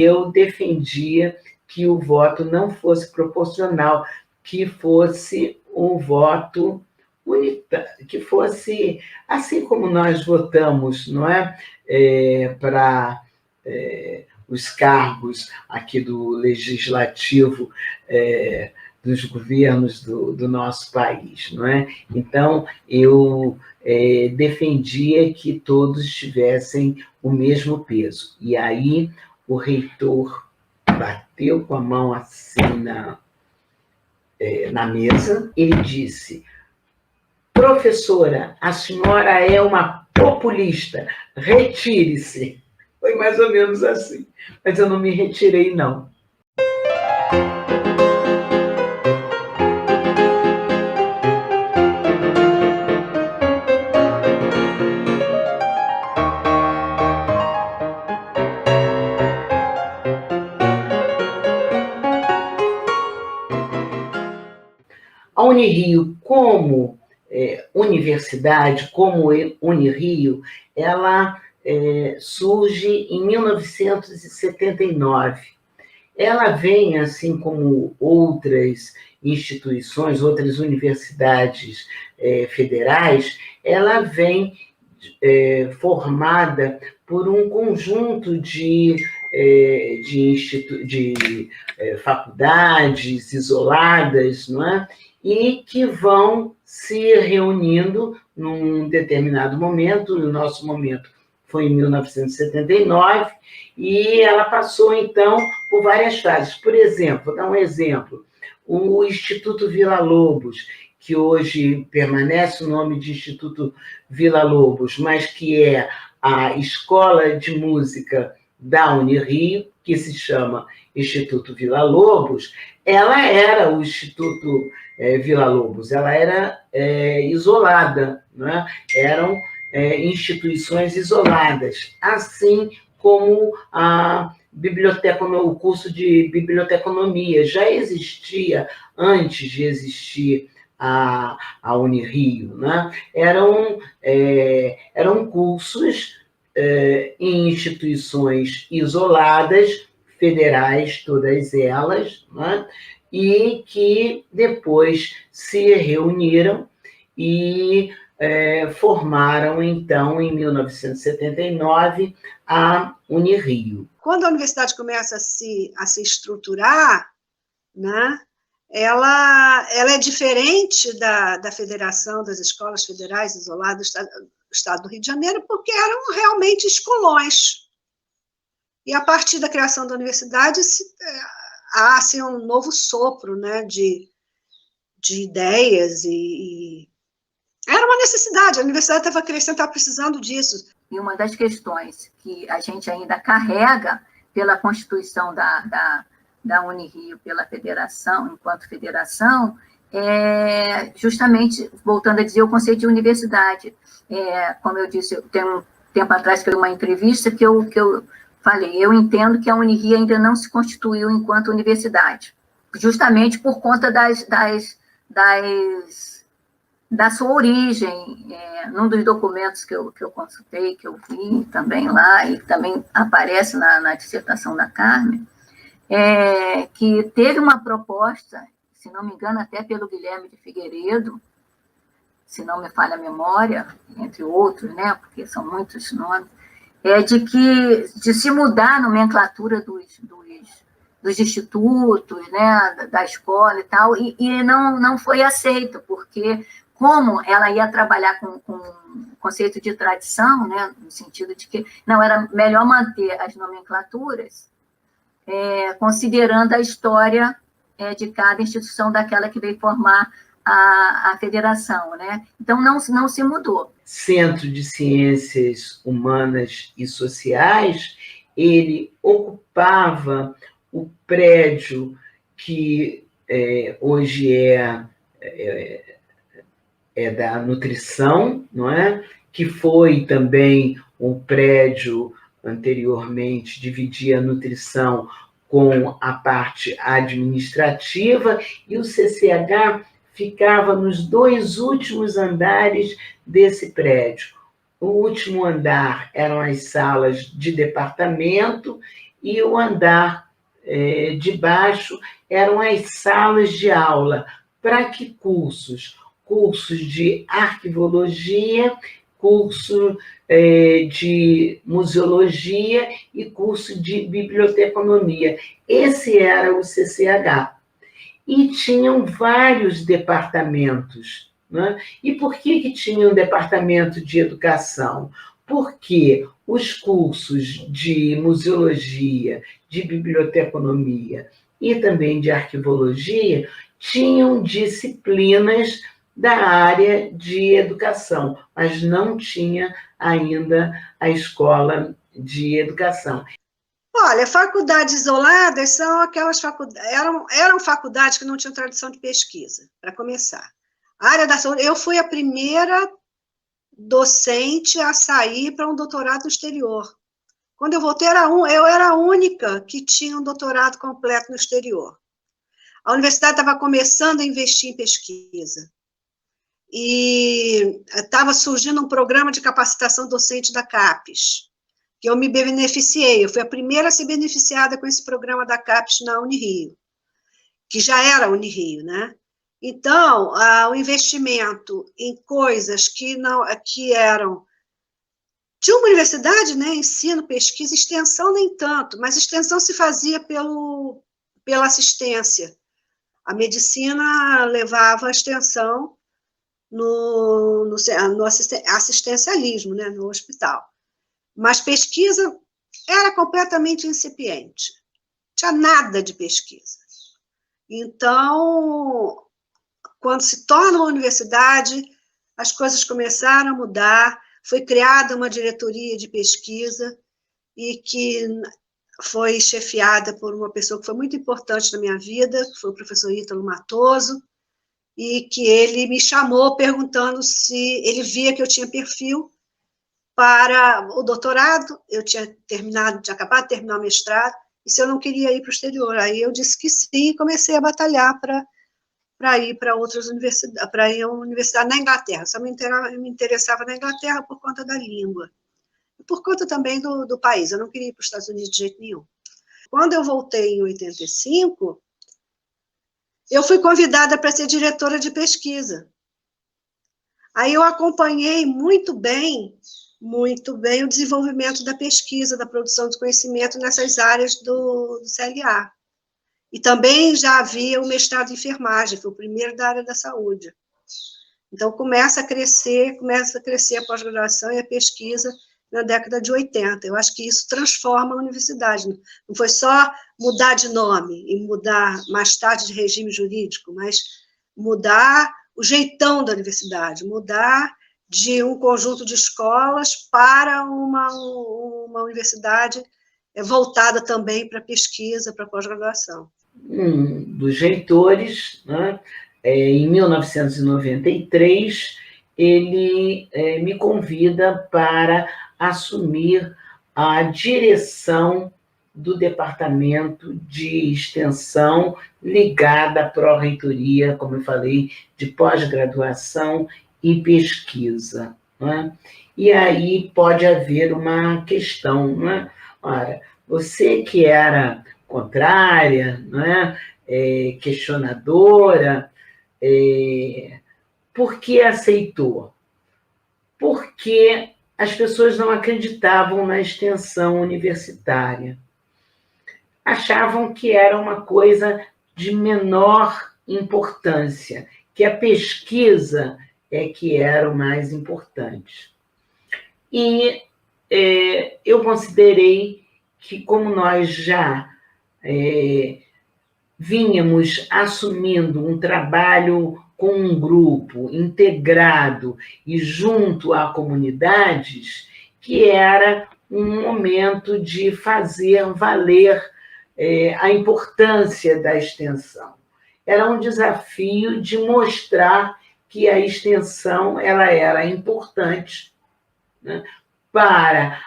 eu defendia que o voto não fosse proporcional, que fosse um voto unitário, que fosse assim como nós votamos, não é? Para os cargos aqui do legislativo, dos governos do nosso país, não é? Então, eu defendia que todos tivessem o mesmo peso. E aí o reitor bateu com a mão assim na mesa, ele disse: professora, a senhora é uma populista, retire-se. Foi mais ou menos assim, mas eu não me retirei, não. A Unirio, como universidade, como Unirio, ela surge em 1979. Ela vem, assim como outras instituições, outras universidades federais, ela vem formada por um conjunto de faculdades isoladas, não é? E que vão se reunindo num determinado momento. No nosso momento foi em 1979, e ela passou, então, por várias fases. Por exemplo, vou dar um exemplo, o Instituto Villa-Lobos, que hoje permanece o nome de Instituto Villa-Lobos, mas que é a escola de música da Unirio, que se chama Instituto Villa-Lobos, ela era o Instituto Villa-Lobos, ela era isolada, né? Eram instituições isoladas, assim como a biblioteca, o curso de biblioteconomia já existia antes de existir a Unirio, né? Eram cursos em instituições isoladas, federais, todas elas, né? E que depois se reuniram e formaram, então, em 1979, a Unirio. Quando a universidade começa a se estruturar, né, ela é diferente da Federação das Escolas Federais Isoladas do Estado do Rio de Janeiro, porque eram realmente escolões. E a partir da criação da universidade há assim, um novo sopro, né, de ideias e era uma necessidade, a universidade estava crescendo, estava precisando disso. E uma das questões que a gente ainda carrega pela Constituição da Unirio, pela federação, enquanto federação, é justamente, voltando a dizer, o conceito de universidade. Como eu disse, tem um tempo atrás que eu dei uma entrevista que eu falei, eu entendo que a Unirio ainda não se constituiu enquanto universidade, justamente por conta da sua origem. Num dos documentos que eu consultei, que eu vi também lá, e também aparece na dissertação da Carmen, que teve uma proposta, se não me engano, até pelo Guilherme de Figueiredo, se não me falha a memória, entre outros, né, porque são muitos nomes, de se mudar a nomenclatura dos institutos, né, da escola e tal, e não foi aceito, porque como ela ia trabalhar com o conceito de tradição, né, no sentido de que não era melhor manter as nomenclaturas, considerando a história de cada instituição daquela que veio formar a federação, né? Então, não se mudou. Centro de Ciências Humanas e Sociais, ele ocupava o prédio que hoje é da nutrição, não é? Que foi também um prédio anteriormente, dividia a nutrição com a parte administrativa, e o CCH ficava nos 2 últimos andares desse prédio. O último andar eram as salas de departamento, e o andar de baixo eram as salas de aula. Para que cursos? Cursos de arquivologia, curso de museologia e curso de biblioteconomia. Esse era o CCH. E tinham vários departamentos, né? E por que tinha um departamento de educação? Porque os cursos de museologia, de biblioteconomia e também de arquivologia tinham disciplinas da área de educação, mas não tinha ainda a escola de educação. Olha, faculdades isoladas são aquelas faculdades, eram faculdades que não tinham tradição de pesquisa, para começar. A área da saúde, eu fui a primeira docente a sair para um doutorado no exterior. Quando eu voltei, eu era a única que tinha um doutorado completo no exterior. A universidade estava começando a investir em pesquisa. E estava surgindo um programa de capacitação docente da CAPES, que eu me beneficiei. Eu fui a primeira a ser beneficiada com esse programa da CAPES na Unirio, que já era a Unirio, né? Então, o investimento em coisas que eram de uma universidade, né? Ensino, pesquisa, extensão nem tanto, mas extensão se fazia pela assistência. A medicina levava a extensão no assistencialismo, né, no hospital. Mas pesquisa era completamente incipiente. Não tinha nada de pesquisa. Então, quando se torna uma universidade, as coisas começaram a mudar, foi criada uma diretoria de pesquisa e que foi chefiada por uma pessoa que foi muito importante na minha vida, que foi o professor Ítalo Matoso, e que ele me chamou perguntando se ele via que eu tinha perfil para o doutorado, eu tinha acabado de terminar o mestrado, e se eu não queria ir para o exterior. Aí eu disse que sim, e comecei a batalhar para ir para outras universidades, para ir a uma universidade na Inglaterra. Só me interessava na Inglaterra por conta da língua, e por conta também do país, eu não queria ir para os Estados Unidos de jeito nenhum. Quando eu voltei em 85, eu fui convidada para ser diretora de pesquisa. Aí eu acompanhei muito bem o desenvolvimento da pesquisa, da produção de conhecimento nessas áreas do CLA. E também já havia o mestrado em enfermagem, foi o primeiro da área da saúde. Então, começa a crescer a pós-graduação e a pesquisa na década de 80. Eu acho que isso transforma a universidade. Não foi só mudar de nome e mudar mais tarde de regime jurídico, mas mudar o jeitão da universidade, mudar de um conjunto de escolas para uma universidade voltada também para pesquisa, para pós-graduação. Um dos reitores, né, em 1993, ele me convida para assumir a direção do departamento de extensão ligada à pró-reitoria, como eu falei, de pós-graduação e pesquisa, né? E aí pode haver uma questão, né? Ora, você que era contrária, né? Questionadora, por que aceitou? Porque as pessoas não acreditavam na extensão universitária. Achavam que era uma coisa de menor importância, que a pesquisa que era o mais importante. E eu considerei que, como nós já vínhamos assumindo um trabalho com um grupo integrado e junto a comunidades, que era um momento de fazer valer a importância da extensão. Era um desafio de mostrar que a extensão ela era importante, né, para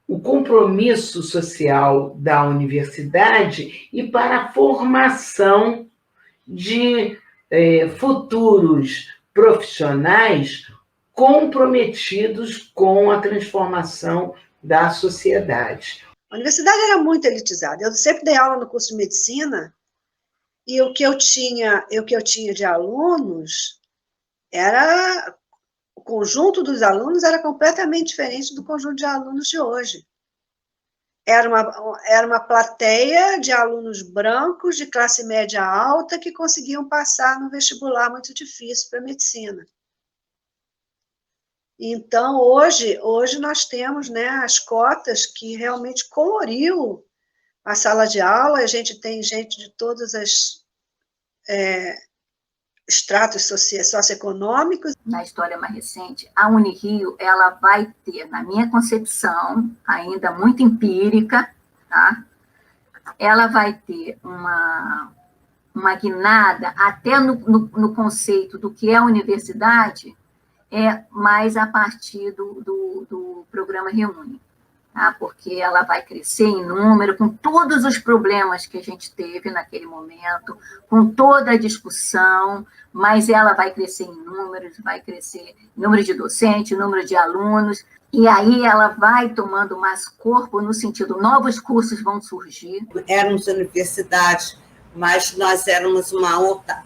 o compromisso social da universidade e para a formação de futuros profissionais comprometidos com a transformação da sociedade. A universidade era muito elitizada. Eu sempre dei aula no curso de medicina e o que eu tinha de alunos era... O conjunto dos alunos era completamente diferente do conjunto de alunos de hoje. Era uma plateia de alunos brancos, de classe média alta, que conseguiam passar no vestibular muito difícil para medicina. Então, hoje nós temos, né, as cotas que realmente coloriu a sala de aula. A gente tem gente de todas as estratos socioeconômicos. Na história mais recente, a Unirio, ela vai ter, na minha concepção, ainda muito empírica, tá? Ela vai ter uma guinada até no conceito do que é universidade, mais a partir do programa Reúne, tá? Porque ela vai crescer em número, com todos os problemas que a gente teve naquele momento, com toda a discussão, mas ela vai crescer em números, vai crescer em número de docentes, número de alunos, e aí ela vai tomando mais corpo no sentido, novos cursos vão surgir. Éramos universidade, mas nós éramos uma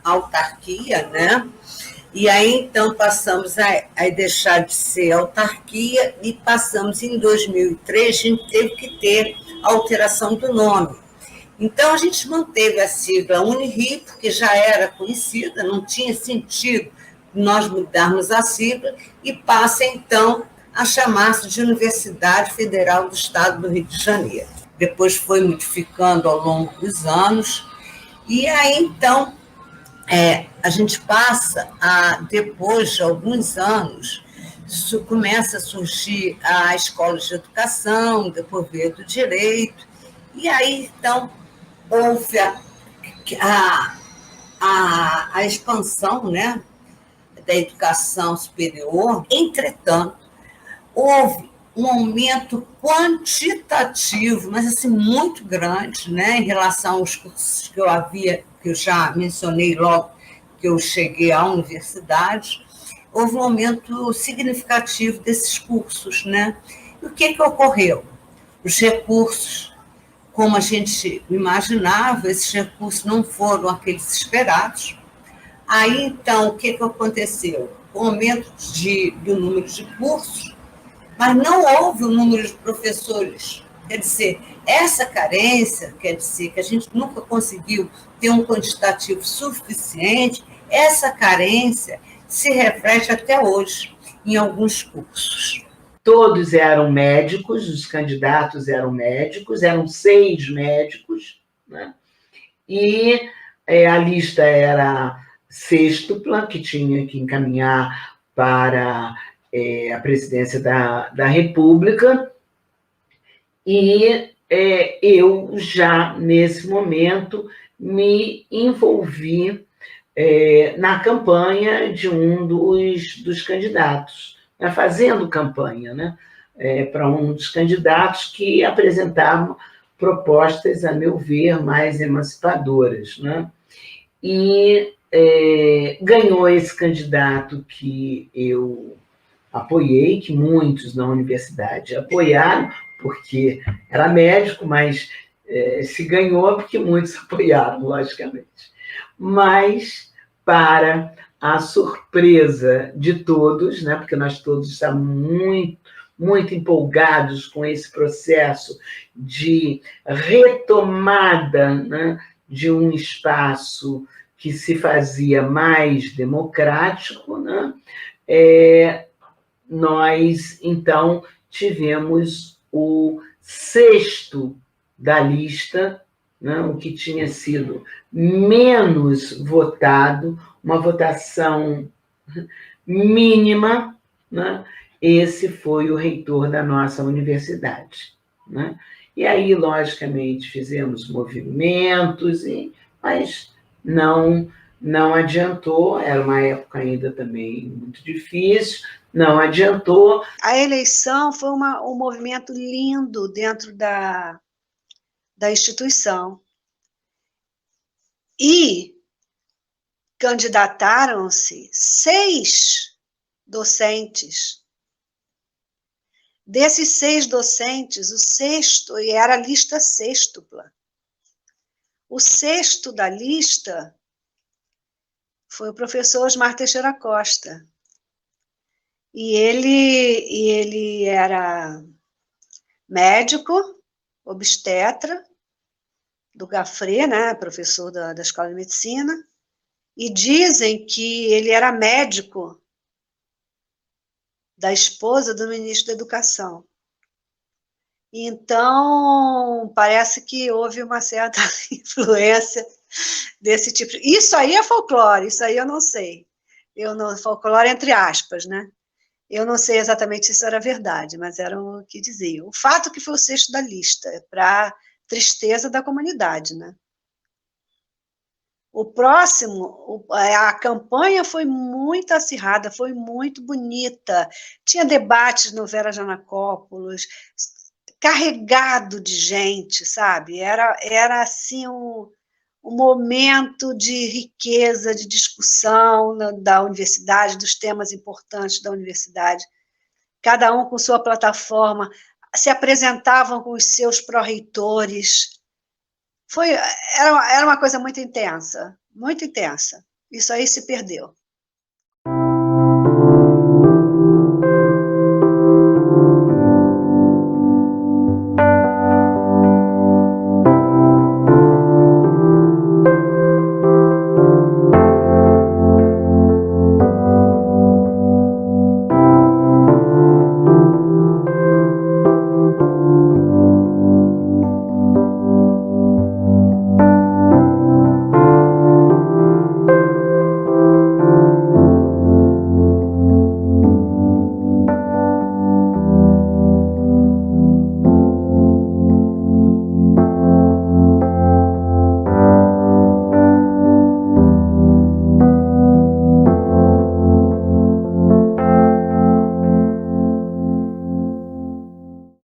autarquia, né? E aí, então, passamos a deixar de ser autarquia e passamos em 2003, a gente teve que ter a alteração do nome. Então, a gente manteve a sigla Unirio, porque já era conhecida, não tinha sentido nós mudarmos a sigla, e passa, então, a chamar-se de Universidade Federal do Estado do Rio de Janeiro. Depois foi modificando ao longo dos anos, e aí, então, a gente passa depois de alguns anos, começa a surgir a escola de educação, depois veio do direito, e aí, então, houve a expansão, né, da educação superior. Entretanto, houve um aumento quantitativo, mas assim, muito grande, né, em relação aos cursos que eu já mencionei logo que eu cheguei à universidade. Houve um aumento significativo desses cursos, né? E o que ocorreu? Os recursos, como a gente imaginava, esses recursos não foram aqueles esperados. Aí, então, o que aconteceu? O aumento do número de cursos, mas não houve o número de professores. Quer dizer, essa carência, quer dizer que a gente nunca conseguiu ter um quantitativo suficiente, essa carência se reflete até hoje em alguns cursos. Todos eram médicos, os candidatos eram médicos, eram 6 médicos, né? E a lista era sextupla, que tinha que encaminhar para a presidência da República, e eu já, nesse momento, me envolvi na campanha de um dos candidatos, fazendo campanha, né, para um dos candidatos que apresentavam propostas, a meu ver, mais emancipadoras, né? E ganhou esse candidato que eu apoiei, que muitos na universidade apoiaram, porque era médico, mas se ganhou porque muitos apoiaram, logicamente. Mas, para a surpresa de todos, né, porque nós todos estamos muito, muito empolgados com esse processo de retomada, né, de um espaço que se fazia mais democrático, né, nós, então, tivemos o 6º da lista, né, o que tinha sido menos votado, uma votação mínima, né? Esse foi o reitor da nossa universidade, né? E aí, logicamente, fizemos movimentos, mas não adiantou, era uma época ainda também muito difícil, não adiantou. A eleição foi um movimento lindo dentro da instituição. E candidataram-se 6 docentes Desses 6 docentes, o sexto, e era a lista sextupla, o sexto da lista foi o professor Osmar Teixeira Costa. E ele era médico, obstetra, do Gafré, né, professor da Escola de Medicina, e dizem que ele era médico da esposa do ministro da Educação. Então, parece que houve uma certa influência desse tipo. Isso aí é folclore, isso aí eu não sei. Folclore entre aspas, né? Eu não sei exatamente se isso era verdade, mas era o que diziam. O fato que foi o sexto da lista, para tristeza da comunidade, né? O próximo, a campanha foi muito acirrada, foi muito bonita. Tinha debates no Vera Janacópolis, carregado de gente, sabe? Era assim, um momento de riqueza, de discussão da universidade, dos temas importantes da universidade, cada um com sua plataforma, se apresentavam com os seus pró-reitores. Era uma coisa muito intensa, muito intensa. Isso aí se perdeu.